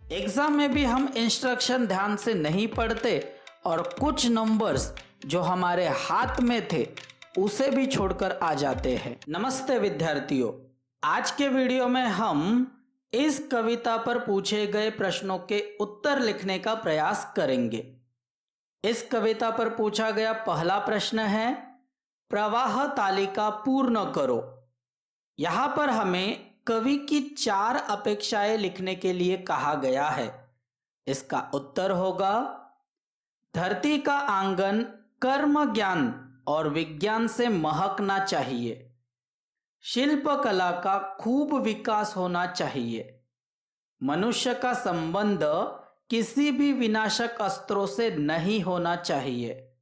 Exam में भी हम इंस्ट्रक्शन ध्यान से नहीं पढ़ते और कुछ नंबर्स जो हमारे हाथ में थे उसे भी छोड़कर आ जाते हैं। नमस्ते विद्यार्थियों, आज के वीडियो में हम इस कविता पर पूछे गए प्रश्नों के उत्तर लिखने का प्रयास करेंगे। इस कविता पर पूछा गया पहला प्रश्न है, प्रवाह तालिका पूर्ण करो। यहां पर हमें कवि की 4 अपेक्षाएं लिखने के लिए कहा गया है। इसका उत्तर होगा, धरती का आंगन कर्म ज्ञान और विज्ञान से महकना चाहिए, शिल्प कला का खूब विकास होना चाहिए, मनुष्य का संबंध किसी भी विनाशक अस्त्रों से नहीं होना चाहिए,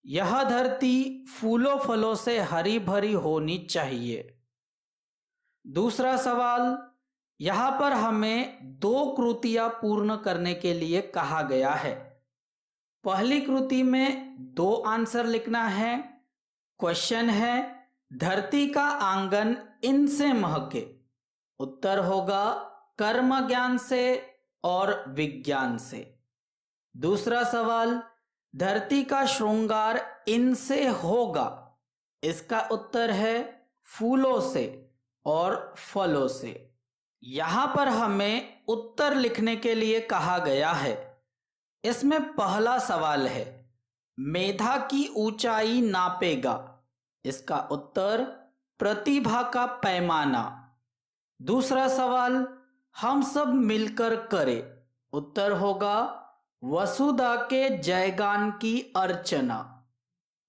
यह धरती फूलों फलों से हरी भरी होनी चाहिए। दूसरा सवाल, यहां पर हमें 2 कृतियां पूर्ण करने के लिए कहा गया है। पहली कृति में 2 आंसर लिखना है। क्वेश्चन है, धरती का आंगन इनसे महके। उत्तर होगा कर्म ज्ञान से और विज्ञान से। दूसरा सवाल, धरती का श्रृंगार इनसे होगा। इसका उत्तर है फूलों से और फलों से। यहां पर हमें उत्तर लिखने के लिए कहा गया है। इसमें पहला सवाल है, मेधा की ऊंचाई नापेगा। इसका उत्तर प्रतिभा का पैमाना। दूसरा सवाल, हम सब मिलकर करें। उत्तर होगा वसुधा के जयगान की अर्चना।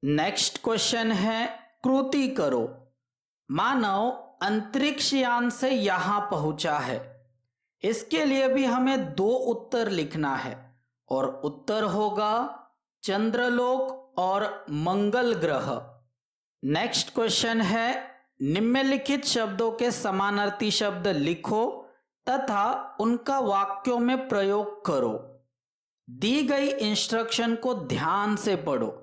नेक्स्ट क्वेश्चन है, कृति करो। मानव अंतरिक्ष यान से यहां पहुंचा है। इसके लिए भी हमें 2 उत्तर लिखना है और उत्तर होगा चंद्रलोक और मंगल ग्रह। नेक्स्ट क्वेश्चन है, निम्नलिखित शब्दों के समानार्थी शब्द लिखो तथा उनका वाक्यों में प्रयोग करो। दी गई इंस्ट्रक्शन को ध्यान से पढ़ो।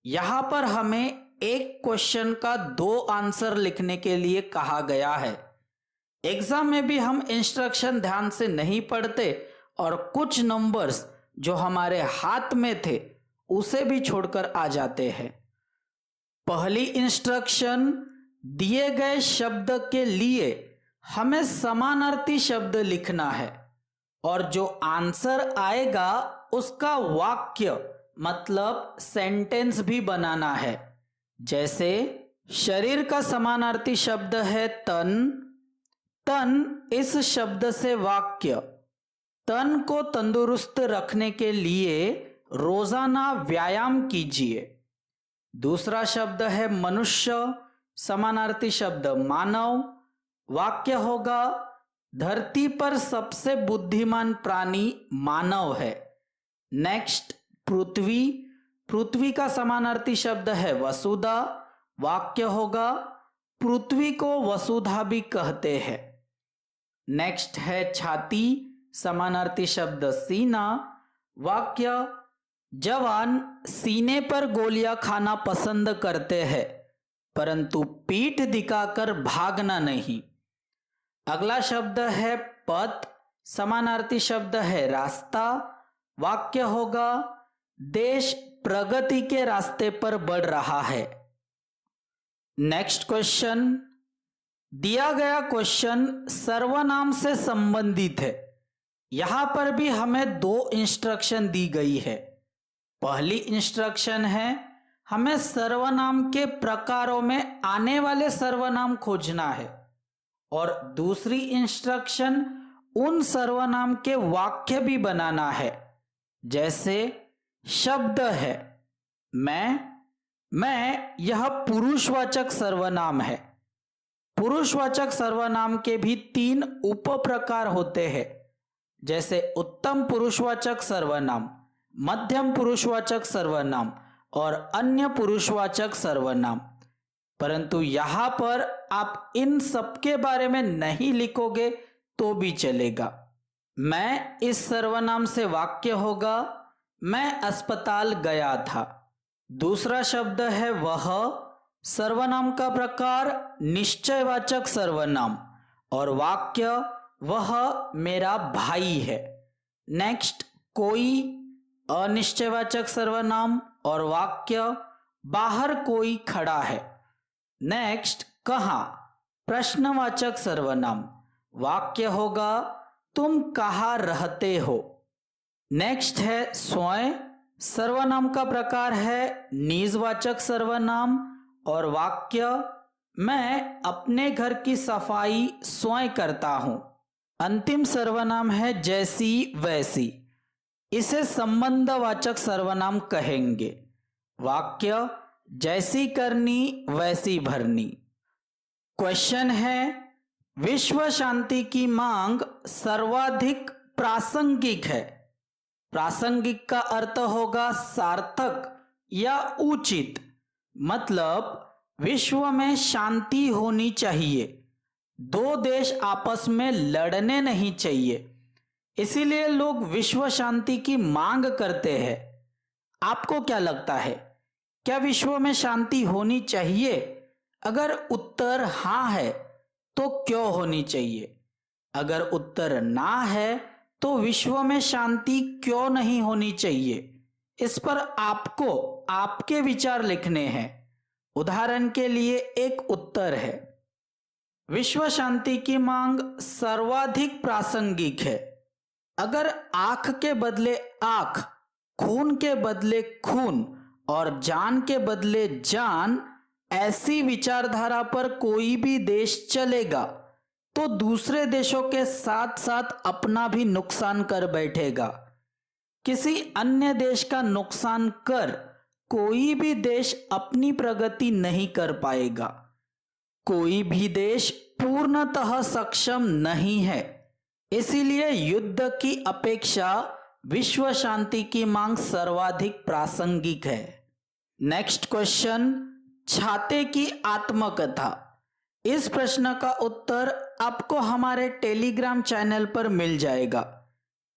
यहां पर हमें एक क्वेश्चन का 2 आंसर लिखने के लिए कहा गया है। एग्जाम में भी हम इंस्ट्रक्शन ध्यान से नहीं पढ़ते और कुछ नंबर्स जो हमारे हाथ में थे उसे भी छोड़कर आ जाते हैं। पहली इंस्ट्रक्शन, दिए गए शब्द के लिए हमें समानार्थी शब्द लिखना है और जो आंसर आएगा उसका वाक्य मतलब सेंटेंस भी बनाना है। जैसे शरीर का समानार्थी शब्द है तन। तन इस शब्द से वाक्य, तन को तंदुरुस्त रखने के लिए रोजाना व्यायाम कीजिए। दूसरा शब्द है मनुष्य, समानार्थी शब्द मानव। वाक्य होगा, धरती पर सबसे बुद्धिमान प्राणी मानव है। नेक्स्ट, पृथ्वी। पृथ्वी का समानार्थी शब्द है वसुधा। वाक्य होगा, पृथ्वी को वसुधा भी कहते हैं। नेक्स्ट है छाती, समानार्थी शब्द सीना। वाक्य, जवान सीने पर गोलियां खाना पसंद करते हैं परंतु पीठ दिखाकर भागना नहीं। अगला शब्द है पथ, समानार्थी शब्द है रास्ता। वाक्य होगा, देश प्रगति के रास्ते पर बढ़ रहा है। नेक्स्ट क्वेश्चन, दिया गया क्वेश्चन सर्वनाम से संबंधित है। यहां पर भी हमें 2 इंस्ट्रक्शन दी गई है। पहली इंस्ट्रक्शन है, हमें सर्वनाम के प्रकारों में आने वाले सर्वनाम खोजना है और दूसरी इंस्ट्रक्शन, उन सर्वनाम के वाक्य भी बनाना है। जैसे शब्द है मैं, यह पुरुषवाचक सर्वनाम है। पुरुषवाचक सर्वनाम के भी 3 उप प्रकार होते हैं, जैसे उत्तम पुरुषवाचक सर्वनाम, मध्यम पुरुषवाचक सर्वनाम और अन्य पुरुषवाचक सर्वनाम। परंतु यहां पर आप इन सबके बारे में नहीं लिखोगे तो भी चलेगा। मैं इस सर्वनाम से वाक्य होगा, मैं अस्पताल गया था। दूसरा शब्द है वह, सर्वनाम का प्रकार निश्चयवाचक सर्वनाम और वाक्य वह मेरा भाई है। नेक्स्ट, कोई अनिश्चयवाचक सर्वनाम और वाक्य, बाहर कोई खड़ा है। नेक्स्ट, कहाँ प्रश्नवाचक सर्वनाम, वाक्य होगा तुम कहाँ रहते हो। नेक्स्ट है स्वयं, सर्वनाम का प्रकार है निजवाचक सर्वनाम और वाक्य मैं अपने घर की सफाई स्वयं करता हूं। अंतिम सर्वनाम है जैसी वैसी, इसे संबंधवाचक सर्वनाम कहेंगे। वाक्य जैसी करनी वैसी भरनी। क्वेश्चन है, विश्व शांति की मांग सर्वाधिक प्रासंगिक है। प्रासंगिक का अर्थ होगा सार्थक या उचित, मतलब विश्व में शांति होनी चाहिए, दो देश आपस में लड़ने नहीं चाहिए, इसीलिए लोग विश्व शांति की मांग करते हैं। आपको क्या लगता है, क्या विश्व में शांति होनी चाहिए? अगर उत्तर हाँ है तो क्यों होनी चाहिए? अगर उत्तर ना है तो विश्व में शांति क्यों नहीं होनी चाहिए? इस पर आपको आपके विचार लिखने हैं। उदाहरण के लिए एक उत्तर है, विश्व शांति की मांग सर्वाधिक प्रासंगिक है। अगर आंख के बदले आंख, खून के बदले खून और जान के बदले जान, ऐसी विचारधारा पर कोई भी देश चलेगा तो दूसरे देशों के साथ साथ अपना भी नुकसान कर बैठेगा। किसी अन्य देश का नुकसान कर कोई भी देश अपनी प्रगति नहीं कर पाएगा। कोई भी देश पूर्णतः सक्षम नहीं है, इसीलिए युद्ध की अपेक्षा विश्व शांति की मांग सर्वाधिक प्रासंगिक है। नेक्स्ट क्वेश्चन, छाते की आत्मकथा। इस प्रश्न का उत्तर आपको हमारे टेलीग्राम चैनल पर मिल जाएगा।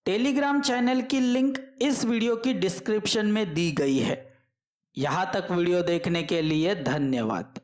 टेलीग्राम चैनल की लिंक इस वीडियो की डिस्क्रिप्शन में दी गई है। यहाँ तक वीडियो देखने के लिए धन्यवाद।